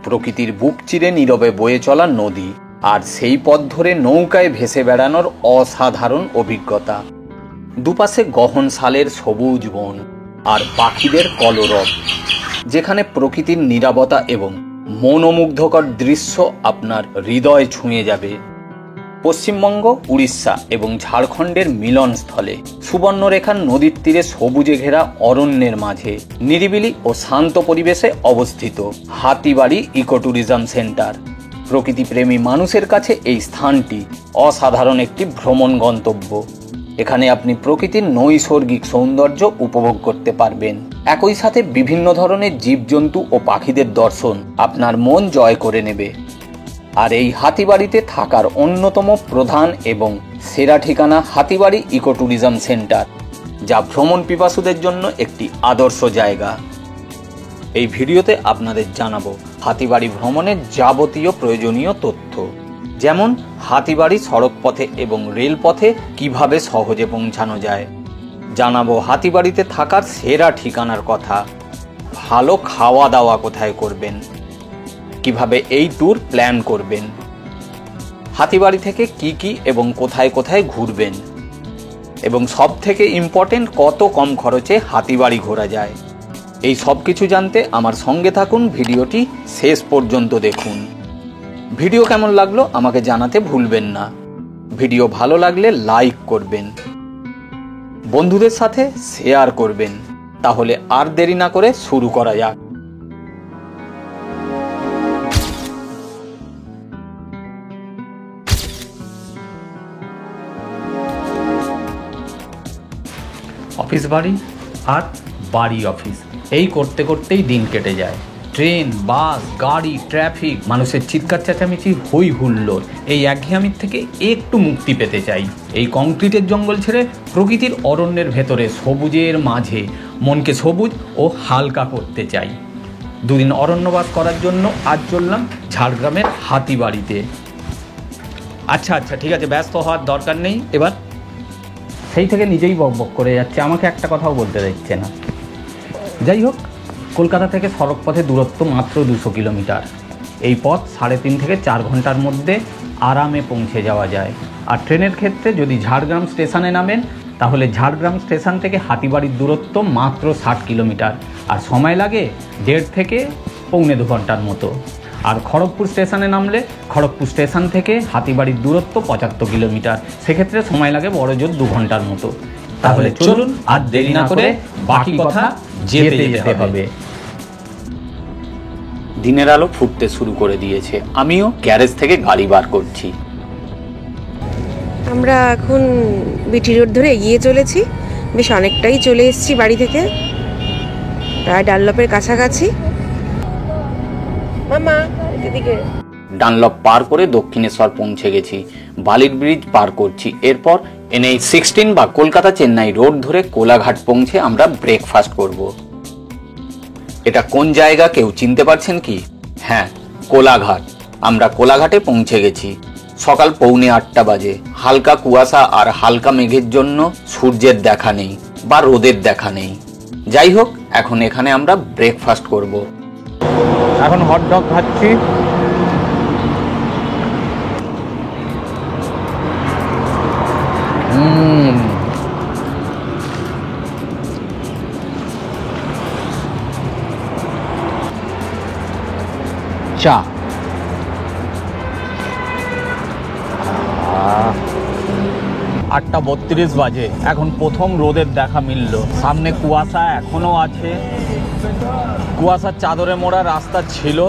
প্রকৃতির বুক চিরে নীরবে বয়ে চলা নদী, আর সেই পথ ধরে নৌকায় ভেসে বেড়ানোর অসাধারণ অভিজ্ঞতা। দুপাশে গহন শালের সবুজ বন আর পাখিদের কলরব, যেখানে প্রকৃতির নীরবতা এবং মনোমুগ্ধকর দৃশ্য আপনার হৃদয় ছুঁয়ে যাবে। পশ্চিমবঙ্গ, উড়িষ্যা এবং ঝাড়খণ্ডের মিলনস্থলে সুবর্ণরেখার নদীর তীরে সবুজে ঘেরা অরণ্যের মাঝে নিরিবিলি ও শান্ত পরিবেশে অবস্থিত হাতিবাড়ি ইকো ট্যুরিজম সেন্টার। প্রকৃতিপ্রেমী মানুষের কাছে এই স্থানটি অসাধারণ একটি ভ্রমণ গন্তব্য। এখানে আপনি প্রকৃতির নৈসর্গিক সৌন্দর্য উপভোগ করতে পারবেন। একই সাথে বিভিন্ন ধরনের জীবজন্তু ও পাখিদের দর্শন আপনার মন জয় করে নেবে। আর এই হাতিবাড়িতে থাকার অন্যতম প্রধান এবং সেরা ঠিকানা হাতিবাড়ি ইকো ট্যুরিজম সেন্টার, যা ভ্রমণ পিপাসুদের জন্য একটি আদর্শ জায়গা। এই ভিডিওতে আপনাদের জানাবো হাতিবাড়ি ভ্রমণের যাবতীয় প্রয়োজনীয় তথ্য, যেমন হাতিবাড়ি সড়ক পথে এবং রেলপথে কিভাবে সহজে পৌঁছানো যায়। জানাবো হাতিবাড়িতে থাকার সেরা ঠিকানার কথা, ভালো খাওয়া দাওয়া কোথায় করবেন, কিভাবে এই ট্যুর প্ল্যান করবেন, হাতিবাড়ি থেকে কি এবং কোথায় কোথায় ঘুরবেন, এবং সব থেকে ইম্পর্টেন্ট কত কম খরচে হাতিবাড়ি ঘোরা যায়। এই সব কিছু জানতে আমার সঙ্গে থাকুন, ভিডিওটি শেষ পর্যন্ত দেখুন। ভিডিও কেমন লাগলো আমাকে জানাতে ভুলবেন না। ভিডিও ভালো লাগলে লাইক করবেন, বন্ধুদের সাথে শেয়ার করবেন। তাহলে আর দেরি না করে শুরু করা যাক। অফিস বাড়ি আর বাড়ি অফিস, এই করতে করতেই দিন কেটে যায়। ট্রেন, বাস, গাড়ি, ট্রাফিক, মানুষের চিৎকার চেঁচামেচি, হই হুল্লোড়, এই একঘেয়ামির থেকে একটু মুক্তি পেতে চাই। এই কংক্রিটের জঙ্গল ছেড়ে প্রকৃতির অরণ্যের ভেতরে সবুজের মাঝে মনকে সবুজ ও হালকা করতে চাই। দুদিন অরণ্যবাস করার জন্য আজ চললাম ঝাড়গ্রামের হাতিবাড়িতে। আচ্ছা ঠিক আছে, ব্যস্ত হওয়ার দরকার নেই। এবার সেই থেকে নিজেই বকবক করে যাচ্ছে, আমাকে একটা কথাও বলতে দিচ্ছে না। যাই হোক, কলকাতা থেকে সড়ক পথে দূরত্ব মাত্র 200 কিলোমিটার। এই পথ 3.5 থেকে 4 ঘন্টার মধ্যে আরামে পৌঁছে যাওয়া যায়। আর ট্রেনের ক্ষেত্রে যদি ঝাড়গ্রাম স্টেশনে নামেন, তাহলে ঝাড়গ্রাম স্টেশন থেকে হাতিবাড়ির দূরত্ব মাত্র 60 কিলোমিটার, আর সময় লাগে 1.5 থেকে 1.25 ঘন্টার মতো। আর খড়গপুর স্টেশনে নামলে খড়গপুর স্টেশন থেকে হাতিবাড়ির দূরত্ব 75 কিলোমিটার, সেক্ষেত্রে সময় লাগে বড়জোর 2 ঘন্টার মতো। তাহলে চলুন আর দেরি না করে বাকি কথা যেতে হবে। দিনের আলো ফুটতে শুরু করে দিয়েছে, আমিও গ্যারেজ থেকে গাড়ি বার করছি। আমরা এখন বিটি রোড ধরে এগিয়ে চলেছি, বেশ অনেকটাই চলে এসেছি বাড়ি থেকে, প্রায় ডানলপের কাছাকাছি। মামা এদিকে। ডানলপ পার করে দক্ষিণেশ্বর পৌঁছে গেছি, বালির ব্রিজ পার করছি। এরপর NH 16 বা কলকাতা চেন্নাই রোড ধরে কোলাঘাট পৌঁছে আমরা ব্রেকফাস্ট করব। এটা কোন জায়গা কেউ চিনতে পারছেন কি? হ্যাঁ, কোলাঘাট। আমরা কোলাঘাটে পৌঁছে গেছি। সকাল 7:45 বাজে। হালকা কুয়াশা আর হালকা মেঘের জন্য সূর্যের দেখা নেই বা রোদের দেখা নেই। যাই হোক, এখন এখানে আমরা ব্রেকফাস্ট করব। এখন হটডগ খাচ্ছি। চা। 8:32 বাজে। এখন প্রথম রোদের দেখা মিলল। সামনে কুয়াশা এখনো আছে, কুয়াশার চাদরে মোড়া রাস্তা ছিল,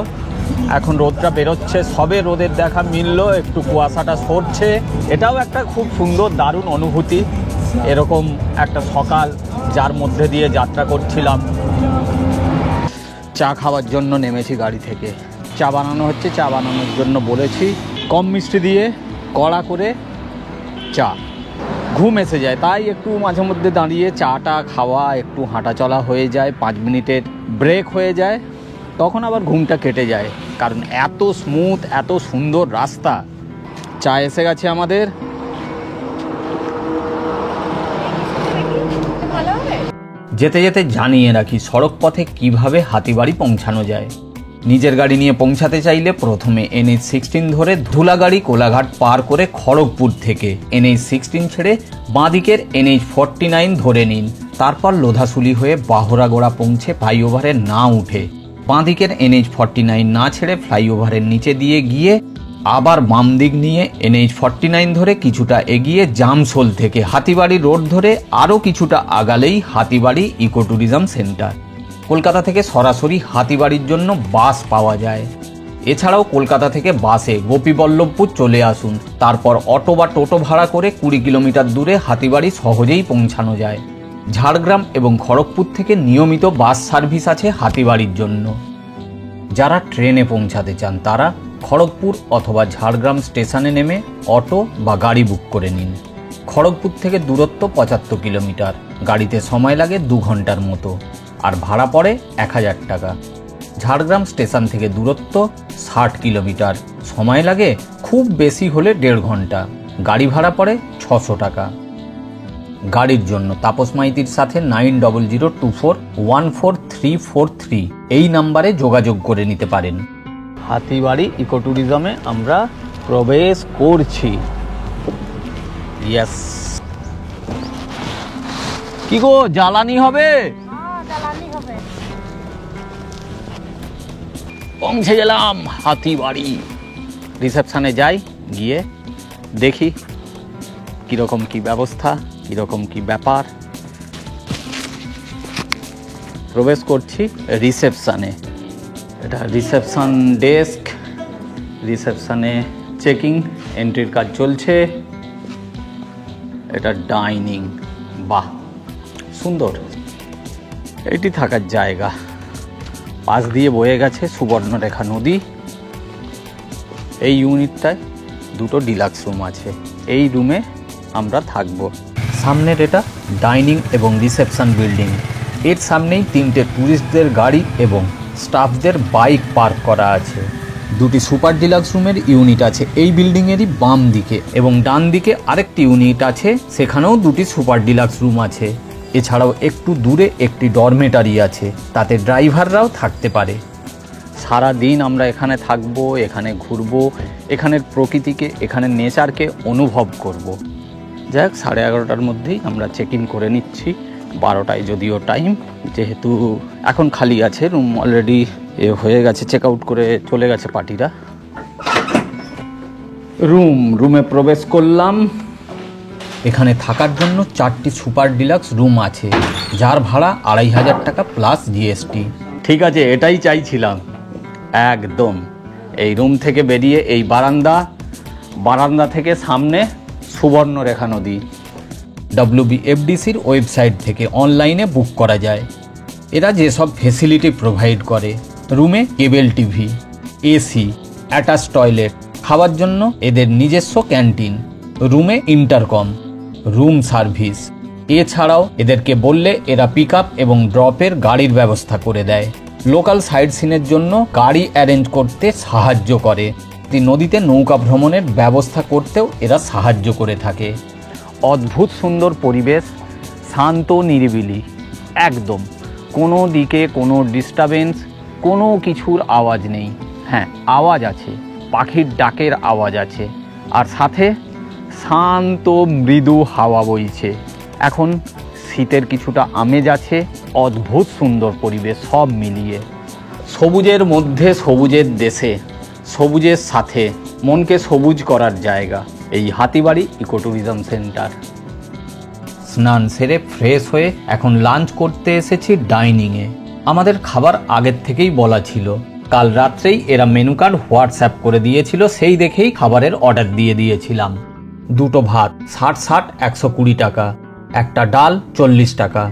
এখন রোদটা বেরোচ্ছে, সবে রোদের দেখা মিলল, একটু কুয়াশাটা সরছে। এটাও একটা খুব সুন্দর দারুণ অনুভূতি, এরকম একটা সকাল যার মধ্যে দিয়ে যাত্রা করছিলাম। চা খাওয়ার জন্য নেমেছি গাড়ি থেকে। চা বানানো হচ্ছে, চা বানানোর জন্য বলেছি। কম মিষ্টি দিয়ে কড়া করে চা। ঘুম এসে যায়, তাই একটু মাঝে মধ্যে দাঁড়িয়ে চাটা খাওয়া, একটু হাঁটা চলা হয়ে যায়, 5 মিনিটের ব্রেক হয়ে যায়, তখন আবার ঘুমটা কেটে যায়, কারণ এত স্মুথ, এত সুন্দর রাস্তা। চা এসে গেছে আমাদের। যেতে যেতে জানিয়ে রাখি সড়ক পথে কিভাবে হাতিবাড়ি পৌঁছানো যায়। নিজের গাড়ি নিয়ে পৌঁছাতে চাইলে প্রথমে NH-16 ধরে ধুলাগাড়ি কোলাঘাট পার করে খড়গপুর থেকে NH-16 ছেড়ে বাঁদিকের NH-49 ধরে নিন। তারপর লোধাশুলি হয়ে বাহরাগোড়া পৌঁছে ফ্লাইওভারে না উঠে বাঁদিকের NH-49 না ছেড়ে ফ্লাইওভারের নিচে দিয়ে গিয়ে আবার বাম দিক নিয়ে NH-49 ধরে কিছুটা এগিয়ে জামশোল থেকে হাতিবাড়ি রোড ধরে আরও কিছুটা আগালেই Hatibari eco tourism centre. Kolkata থেকে সরাসরি হাতিবাড়ির জন্য বাস পাওয়া যায়। এছাড়াও কলকাতা থেকে বাসে গোপীবল্লভপুর চলে আসুন, তারপর অটো বা টোটো ভাড়া করে 20 কিলোমিটার দূরে হাতিবাড়ি সহজেই পৌঁছানো যায়। ঝাড়গ্রাম এবং খড়গপুর থেকে নিয়মিত বাস সার্ভিস আছে হাতিবাড়ির জন্য। যারা ট্রেনে পৌঁছাতে চান তারা খড়গপুর অথবা ঝাড়গ্রাম স্টেশনে নেমে অটো বা গাড়ি বুক করে নিন। খড়গপুর থেকে দূরত্ব 75 কিলোমিটার, গাড়িতে সময় লাগে 2 ঘন্টার মতো, আর ভাড়া পড়ে 1000 টাকা। ঝাড়গ্রাম স্টেশন থেকে দূরত্ব 60 কিলোমিটার, সময় লাগে খুব বেশি হলে 1.5 ঘন্টা, গাড়ি ভাড়া পড়ে 600 টাকা। গাড়ির জন্য তাপস মাইতির সাথে 9024214343 এই নাম্বারে যোগাযোগ করে নিতে পারেন। হাতিবাড়ি ইকো ট্যুরিজমে আমরা প্রবেশ করছি। ইয়েস, কি গো জ্বালানি হবে? পৌঁছে গেলাম হাতিবাড়ি। রিসেপশনে যাই, গিয়ে দেখি কিরকম কি ব্যবস্থা, কিরকম কি ব্যাপার। প্রবেশ করছি রিসেপশনে। এটা রিসেপশন ডেস্ক। রিসেপশনে চেকিং এন্ট্রির কাজ চলছে। এটা ডাইনিং, বাহ সুন্দর। এটি থাকার জায়গা। পাশ দিয়ে বয়ে গেছে সুবর্ণরেখা নদী। এই ইউনিটটায় 2টো ডিলাক্স রুম আছে। এই রুমে আমরা থাকব। সামনের এটা ডাইনিং এবং রিসেপশন বিল্ডিং। এর সামনেই 3টে ট্যুরিস্টদের গাড়ি এবং স্টাফদের বাইক পার্ক করা আছে। 2টি সুপার ডিলাক্স রুমের ইউনিট আছে এই বিল্ডিংয়েরই বাম দিকে, এবং ডান দিকে আরেকটি ইউনিট আছে, সেখানেও 2টি সুপার ডিলাক্স রুম আছে। এছাড়াও একটু দূরে একটি ডরমেটারি আছে, তাতে ড্রাইভাররাও থাকতে পারে। সারা দিন আমরা এখানে থাকবো, এখানে ঘুরবো, এখানের প্রকৃতিকে, এখানের নেচারকে অনুভব করব। যাই হোক, 11:30টার মধ্যেই আমরা চেক ইন করে নিচ্ছি। 12টায় যদিও টাইম, যেহেতু এখন খালি আছে রুম, অলরেডি হয়ে গেছে, চেক আউট করে চলে গেছে পার্টিরা। রুমে প্রবেশ করলাম। এখানে থাকার জন্য 4টি সুপার ডিলাক্স রুম আছে, যার ভাড়া 2500 টাকা প্লাস GST। ঠিক আছে, এটাই চাইছিলাম একদম। এই রুম থেকে বেরিয়ে এই বারান্দা থেকে সামনে সুবর্ণরেখা নদী। WBFDCর ওয়েবসাইট থেকে অনলাইনে বুক করা যায়। এরা যেসব ফেসিলিটি প্রোভাইড করে, রুমে cable TV, AC, attach toilet, খাওয়ার জন্য এদের নিজস্ব ক্যান্টিন, রুমে ইন্টারকম, রুম সার্ভিস। এছাড়াও এদেরকে বললে এরা পিক আপ এবং ড্রপের গাড়ির ব্যবস্থা করে দেয়। লোকাল সাইট সিনের জন্য গাড়ি অ্যারেঞ্জ করতে সাহায্য করে। নদীতে নৌকা ভ্রমণের ব্যবস্থা করতেও এরা সাহায্য করে থাকে। অদ্ভুত সুন্দর পরিবেশ, শান্ত নিরিবিলি একদম। কোনো দিকে কোনো ডিস্টারবেন্স, কোনো কিছুর আওয়াজ নেই। হ্যাঁ, আওয়াজ আছে, পাখির ডাকের আওয়াজ আছে, আর সাথে শান্ত মৃদু হাওয়া বইছে। এখন শীতের কিছুটা আমেজ আছে। অদ্ভুত সুন্দর পরিবেশ সব মিলিয়ে। সবুজের মধ্যে সবুজের দেশে, সবুজের সাথে মনকে সবুজ করার জায়গা এই হাতিবাড়ি ইকো ট্যুরিজম সেন্টার। স্নান সেরে ফ্রেশ হয়ে এখন লাঞ্চ করতে এসেছি ডাইনিংয়ে। আমাদের খাবার আগের থেকেই বলা ছিল। কাল রাত্রেই এরা মেনু কার্ড হোয়াটসঅ্যাপ করে দিয়েছিল, সেই দেখেই খাবারের অর্ডার দিয়ে দিয়েছিলাম। 2টো ভাত 60 120 টাকা, একটা ডাল 40 টাকা,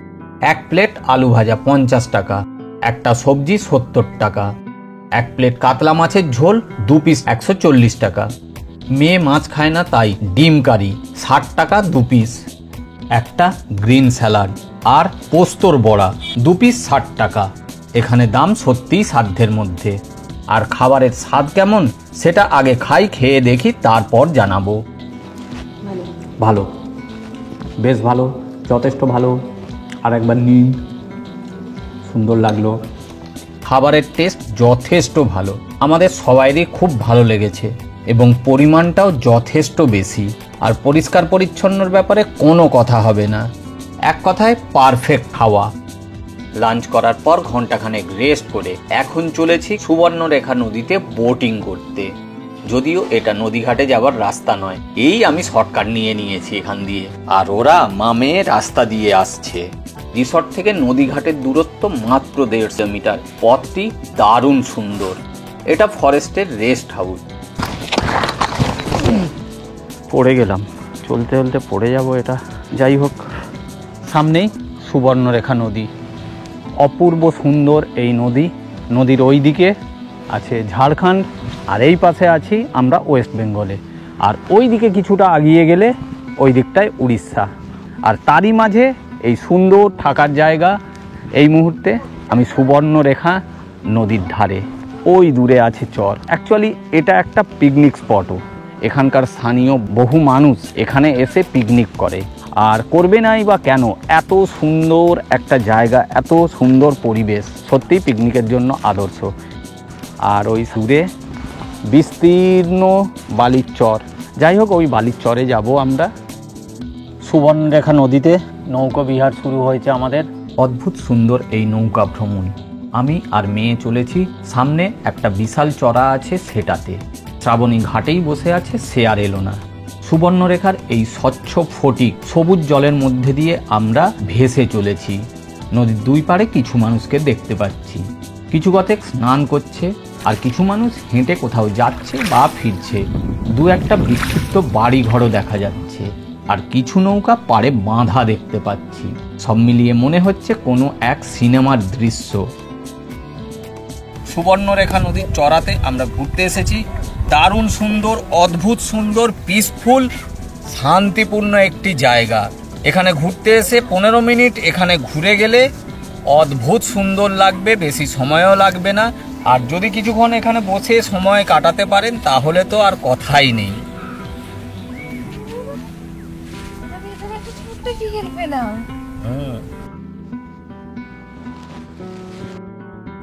1 প্লেট আলু ভাজা 50 টাকা, একটা সবজি 70 টাকা, 1 প্লেট কাতলা মাছের ঝোল 2 পিস 140 টাকা। মেয়ে মাছ খায় না তাই ডিম কারি 60 টাকা 2 পিস, একটা গ্রিন স্যালাড আর পোস্তর বড়া 2 পিস 60 টাকা। এখানে দাম সত্যিই সাধ্যের মধ্যে। আর খাবারের স্বাদ কেমন সেটা আগে খাই, খেয়ে দেখি, তারপর জানাবো। ভালো, বেশ ভালো, যথেষ্ট ভালো। আর একবার নিন, সুন্দর লাগলো। খাবারের টেস্ট যথেষ্ট ভালো, আমাদের সবাইরই খুব ভালো লেগেছে এবং পরিমাণটাও যথেষ্ট বেশি। আর পরিষ্কার পরিচ্ছন্নর ব্যাপারে কোনো কথা হবে না, এক কথায় পারফেক্ট খাওয়া। লাঞ্চ করার পর ঘন্টাখানেক রেস্ট করে এখন চলেছি সুবর্ণরেখা নদীতে বোটিং করতে। যদিও এটা নদীঘাটে যাবার রাস্তা নয়, এই আমি শর্টকাট নিয়ে নিয়েছি এখান দিয়ে, আর ওরা মামে রাস্তা দিয়ে আসছে। রিসর্ট থেকে নদীঘাটের দূরত্ব মাত্র 150 মিটার। পথটি দারুণ সুন্দর, এটা ফরেস্টের রেস্ট হাউস। পড়ে গেলাম, চলতে চলতে পড়ে যাব এটা। যাই হোক, সামনেই সুবর্ণরেখা নদী, অপূর্ব সুন্দর এই নদী। নদীর ওই দিকে আছে ঝাড়খণ্ড, আর এই পাশে আছি আমরা ওয়েস্ট বেঙ্গলে, আর ওই দিকে কিছুটা আগিয়ে গেলে ওই দিকটায় উড়িষ্যা। আর তারই মাঝে এই সুন্দর থাকার জায়গা। এই মুহূর্তে আমি সুবর্ণরেখা নদীর ধারে, ওই দূরে আছে চর। অ্যাকচুয়ালি এটা একটা পিকনিক স্পটও, এখানকার স্থানীয় বহু মানুষ এখানে এসে পিকনিক করে। আর করবে নাই বা কেন, এত সুন্দর একটা জায়গা, এত সুন্দর পরিবেশ, সত্যিই পিকনিকের জন্য আদর্শ। আর ওই দূরে বিস্তীর্ণ বালির চর। যাই হোক, ওই বালির চরে যাব আমরা। সুবর্ণরেখা নদীতে নৌকা বিহার শুরু হয়েছে আমাদের। অদ্ভুত সুন্দর এই নৌকা ভ্রমণ। আমি আর মেয়ে চলেছি সামনে একটা বিশাল চড়া আছে সেটাতে। শ্রাবণী ঘাটেই বসে আছে, সে আর এলো না। সুবর্ণরেখার এই স্বচ্ছ ফটিক সবুজ জলের মধ্যে দিয়ে আমরা ভেসে চলেছি। নদীর দুই পাড়ে কিছু মানুষকে দেখতে পাচ্ছি, কিছু কতক স্নান করছে, আর কিছু মানুষ হেঁটে কোথাও যাচ্ছে বা ফিরছে। দু একটা বিক্ষিপ্ত বাড়ি ঘরও দেখা যাচ্ছে, আর কিছু নৌকা পাড়ে বাঁধা দেখতে পাচ্ছি। সব মিলিয়ে মনে হচ্ছে কোনো এক সিনেমার দৃশ্য। সুবর্ণরেখা নদীর চড়াতে আমরা ঘুরতে এসেছি। দারুণ সুন্দর, অদ্ভুত সুন্দর, পিসফুল, শান্তিপূর্ণ একটি জায়গা। এখানে ঘুরতে এসে 15 মিনিট এখানে ঘুরে গেলে অদ্ভুত সুন্দর লাগবে, বেশি সময়ও লাগবে না। আর যদি কিছুক্ষণ এখানে বসে সময় কাটাতে পারেন তাহলে তো আর কথাই নেই।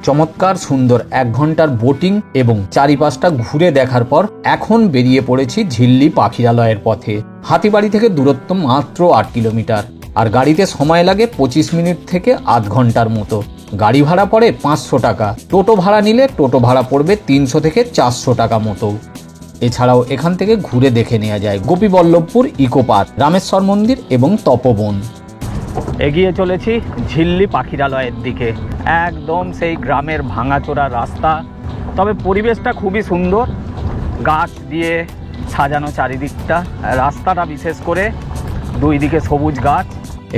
চমৎকার সুন্দর 1 ঘন্টার বোটিং এবং চারিপাশটা ঘুরে দেখার পর এখন বেরিয়ে পড়েছি ঝিল্লি পাখিরালয়ের পথে। হাতিবাড়ি থেকে দূরত্ব মাত্র 8 কিলোমিটার, আর গাড়িতে সময় লাগে 25 মিনিট থেকে আধ ঘন্টার মতো। গাড়ি ভাড়া পড়ে 500 টাকা, টোটো ভাড়া নিলে টোটো ভাড়া পড়বে 300 থেকে 400 টাকা মতো। এছাড়াও এখান থেকে ঘুরে দেখে নেওয়া যায় গোপীবল্লভপুর ইকো পার্ক, রামেশ্বর মন্দির এবং তপবন। এগিয়ে চলেছি ঝিল্লি পাখিরালয়ের দিকে, একদম সেই গ্রামের ভাঙাচোরা রাস্তা, তবে পরিবেশটা খুবই সুন্দর, গাছ দিয়ে সাজানো চারিদিকটা, রাস্তাটা বিশেষ করে দুই দিকে সবুজ গাছ।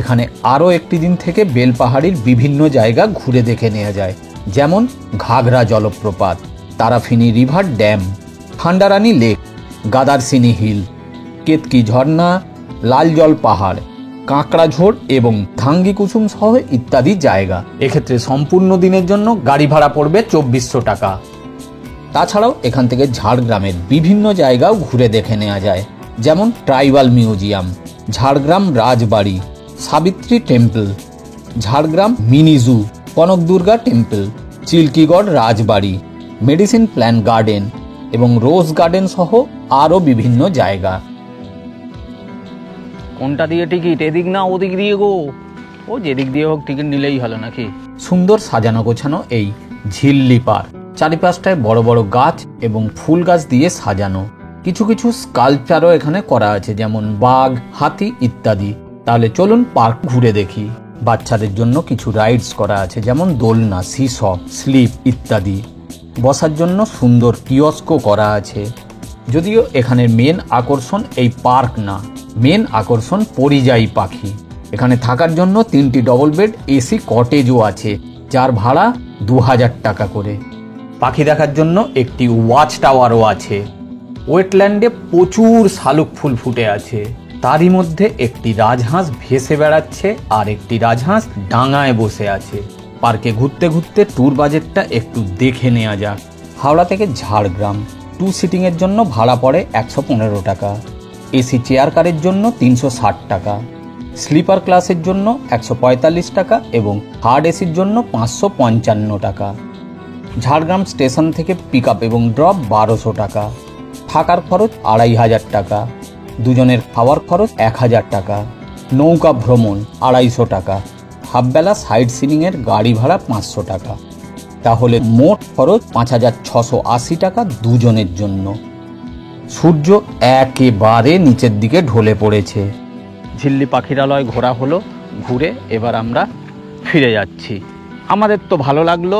এখানে আরও একটি দিন থেকে বেলপাহাড়ির বিভিন্ন জায়গা ঘুরে দেখে নেওয়া যায়, যেমন ঘাগরা জলপ্রপাত, Tarafeni river dam, Khandarani lake, Gadrasini hill, Ketki ঝর্ণা, লালজল পাহাড়, কাঁকড়াঝোড় এবং ধাঙ্গি কুসুম সহ ইত্যাদি জায়গা। এক্ষেত্রে সম্পূর্ণ দিনের জন্য গাড়ি ভাড়া পড়বে 2400 টাকা। তাছাড়াও এখান থেকে ঝাড়গ্রামের বিভিন্ন জায়গাও ঘুরে দেখে নেওয়া যায়, যেমন tribal museum, Jhargram Rajbari, Savitri temple, Jhargram mini zoo, Kanakdurga temple, Chilkigarh Rajbari, medicine plant garden এবং রোজ গার্ডেন সহ আরও বিভিন্ন জায়গা। কোনটা দিয়ে টিকিট, এদিক না ওদিক দিয়ে গো? ও যেদিক দিয়ে হোক টিকিট নিলেই হলো নাকি। সুন্দর সাজানো গোছানো এই ঝিল্লি পার্ক, চারিপাশটায় বড় বড় গাছ এবং ফুল গাছ দিয়ে সাজানো। কিছু কিছু স্কাল্পচারও এখানে করা আছে, যেমন বাঘ, হাতি ইত্যাদি। তাহলে চলুন পার্ক ঘুরে দেখি। বাচ্চাদের জন্য কিছু রাইডস করা আছে, যেমন দোলনা, সিস, স্লিপ ইত্যাদি। বসার জন্য সুন্দর কিয়স্কও করা আছে। যদিও এখানের মেন আকর্ষণ এই পার্ক না, মেন আকর্ষণ পরিযায়ী পাখি। এখানে থাকার জন্য 3টি ডবল বেড এসি কটেজও আছে, যার ভাড়া 2000 টাকা করে। পাখি দেখার জন্য একটি ওয়াচ টাওয়ারও আছে। ওয়েটল্যান্ডে প্রচুর শালুক ফুল ফুটে আছে, তারই মধ্যে একটি রাজহাঁস ভেসে বেড়াচ্ছে আর একটি রাজহাঁস ডাঙায় বসে আছে। পার্কে ঘুরতে ঘুরতে ট্যুর বাজেটটা একটু দেখে নেওয়া যাক। হাওড়া থেকে ঝাড়গ্রাম 2 সিটিংয়ের জন্য ভাড়া পড়ে 115 টাকা, এসি চেয়ার কারের জন্য 360 টাকা, স্লিপার ক্লাসের জন্য 145 টাকা এবং থার্ড এসির জন্য 555 টাকা। ঝাড়গ্রাম স্টেশন থেকে পিক আপ এবং ড্রপ 1200 টাকা, থাকার খরচ 2500 টাকা, দুজনের খাওয়ার খরচ 1000 টাকা, নৌকা ভ্রমণ 250 টাকা, হাফবেলা সাইড সিনিংয়ের গাড়ি ভাড়া 500 টাকা। তাহলে মোট খরচ 5680 টাকা দুজনের জন্য। সূর্য একেবারে নিচের দিকে ঢলে পড়েছে। ঝিল্লি পাখিরালয় ঘোরা হলো, ঘুরে এবার আমরা ফিরে যাচ্ছি। আমাদের তো ভালো লাগলো,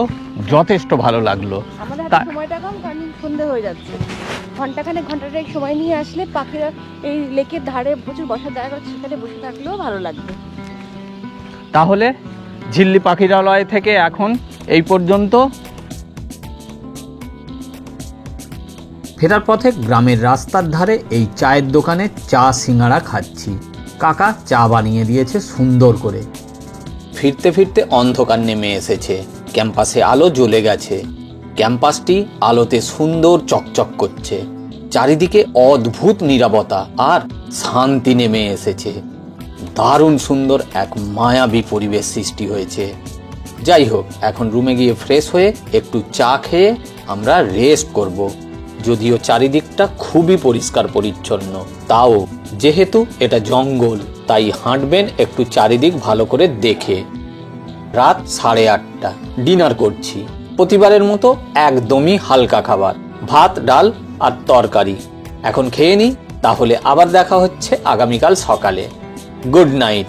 যথেষ্ট ভালো লাগলো। আমাদের হাতে সময়টা কম, কারণ সন্ধে হয়ে যাচ্ছে। ঘন্টাটায় সময় নিয়ে আসলে পাখিরা এই লেকের ধারে প্রচুর বসার জায়গা আছে, সেখানে বসে থাকলেও ভালো লাগবে। তাহলে ঝিল্লি পাখিরালয় থেকে এখন এই পর্যন্ত। ফেরার পথে গ্রামের রাস্তার ধারে এই চায়ের দোকানে চা সিঙ্গাড়া খাচ্ছি। কাকা চা বানিয়ে দিয়েছে সুন্দর করে। ফিরতে ফিরতে অন্ধকার নেমে এসেছে, ক্যাম্পাসে আলো জ্বলে গেছে। ক্যাম্পাসটি আলোতে সুন্দর চকচক করছে। চারিদিকে অদ্ভুত নীরবতা আর শান্তি নেমে এসেছে। দারুণ সুন্দর এক মায়াবী পরিবেশ সৃষ্টি হয়েছে। যাই হোক, এখন রুমে গিয়ে ফ্রেশ হয়ে একটু চা খেয়ে আমরা রেস্ট করব। যদিও চারিদিকটা খুবই পরিষ্কার পরিচ্ছন্ন, তাও যেহেতু এটা জঙ্গল, তাই হাঁটবেন একটু চারিদিক ভালো করে দেখে। রাত 8:30, ডিনার করছি। প্রতিবারের মতো একদমই হালকা খাবার, ভাত, ডাল আর তরকারি। এখন খেয়ে নিই, তাহলে আবার দেখা হচ্ছে আগামীকাল সকালে। Good night.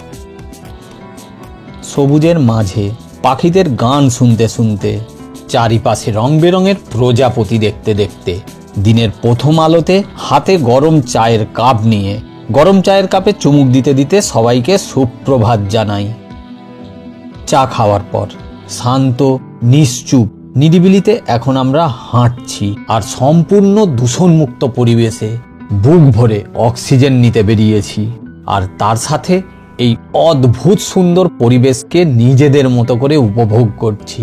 সবুজের মাঝে পাখিদের গান শুনতে শুনতে, চারিপাশে রং বেরঙের প্রজাপতি দেখতে দেখতে, দিনের প্রথম আলোতে হাতে গরম চায়ের কাপ নিয়ে গরম চায়ের কাপে চুমুক দিতে দিতে সবাইকে সুপ্রভাত জানাই। চা খাওয়ার পর শান্ত নিশ্চুপ নিরিবিলিতে এখন আমরা হাঁটছি, আর সম্পূর্ণ দূষণমুক্ত পরিবেশে বুক ভরে অক্সিজেন নিতে বেরিয়েছি। আর তার সাথে এই অদ্ভুত সুন্দর পরিবেশকে নিজেদের মতো করে উপভোগ করছি।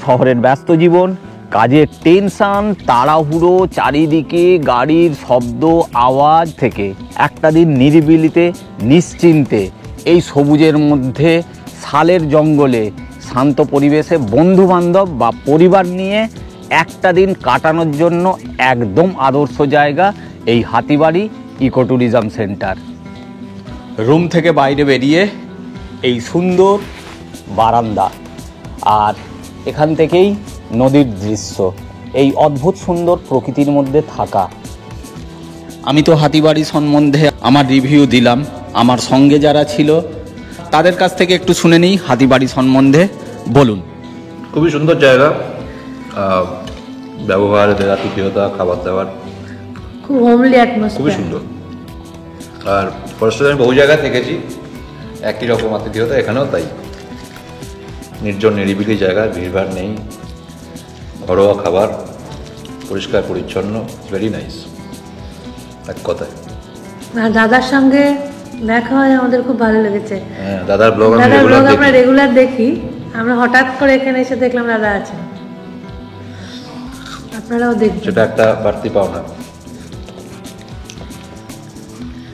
শহরের ব্যস্ত জীবন, কাজের টেনশন, তাড়াহুড়ো, চারিদিকে গাড়ির শব্দ আওয়াজ থেকে একটা দিন নিরিবিলিতে নিশ্চিন্তে এই সবুজের মধ্যে শালের জঙ্গলে শান্ত পরিবেশে বন্ধু বান্ধব বা পরিবার নিয়ে একটা দিন কাটানোর জন্য একদম আদর্শ জায়গা এই Hatibari eco tourism centre. Room থেকে বাইরে বেরিয়ে এই সুন্দর বারান্দা, আর এখান থেকেই নদীর দৃশ্য, এই অদ্ভুত সুন্দর প্রকৃতির মধ্যে থাকা। আমি তো হাতিবাড়ি সম্বন্ধে আমার রিভিউ দিলাম, আমার সঙ্গে যারা ছিল তাদের কাছ থেকে একটু শুনে নিই হাতিবাড়ি সম্বন্ধে। বলুন। খুবই সুন্দর জায়গা, ব্যবহার, আতিথেয়তা, খাবার দাবার খুব হোমলি অ্যাটমসফিয়ার, খুবই সুন্দর। আর ফরেস্টে আমি বহু জায়গায় থেকেছি, একই রকম আতিথেয়তা এখানেও তাই। নির্জন নিরিবিলি জায়গা, ভিড়ভাড় নেই, ঘরোয়া খাবার, পরিষ্কার পরিচ্ছন্ন, ভেরি নাইস এক কথায়। আর দাদার সঙ্গে দেখা হয় আমাদের খুব ভালো লেগেছে। হ্যাঁ, দাদার ব্লগ আমরা রেগুলার দেখি। আমরা হঠাৎ করে এখানে এসে দেখলাম দাদা আছেন, আপনারাও দেখবেন, সেটা একটা বাড়তি পাওনা।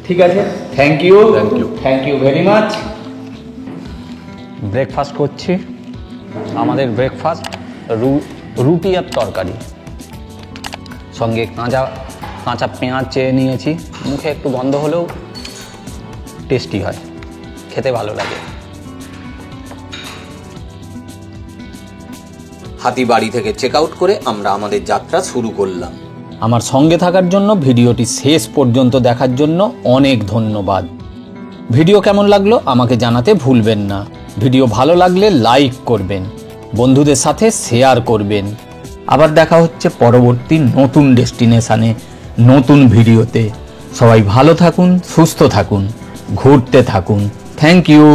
ঠিক আছে, thank you very much. Breakfast করছি। আমাদের ব্রেকফাস্ট রুটি আর তরকারি, সঙ্গে কাঁচা পেঁয়াজ চেয়ে নিয়েছি। মুখে একটু গন্ধ হলেও টেস্টি হয়, খেতে ভালো লাগে। হাতিবাড়ি থেকে চেক আউট করে আমরা আমাদের যাত্রা শুরু করলাম। আমার সঙ্গে থাকার জন্য, ভিডিওটি শেষ পর্যন্ত দেখার জন্য অনেক ধন্যবাদ। ভিডিও কেমন লাগলো আমাকে জানাতে ভুলবেন না। ভিডিও ভালো লাগলে লাইক করবেন, বন্ধুদের সাথে শেয়ার করবেন। আবার দেখা হচ্ছে পরবর্তী নতুন ডেস্টিনেশনে, নতুন ভিডিওতে। সবাই ভালো থাকুন, সুস্থ থাকুন, ঘুরতে থাকুন। Thank you.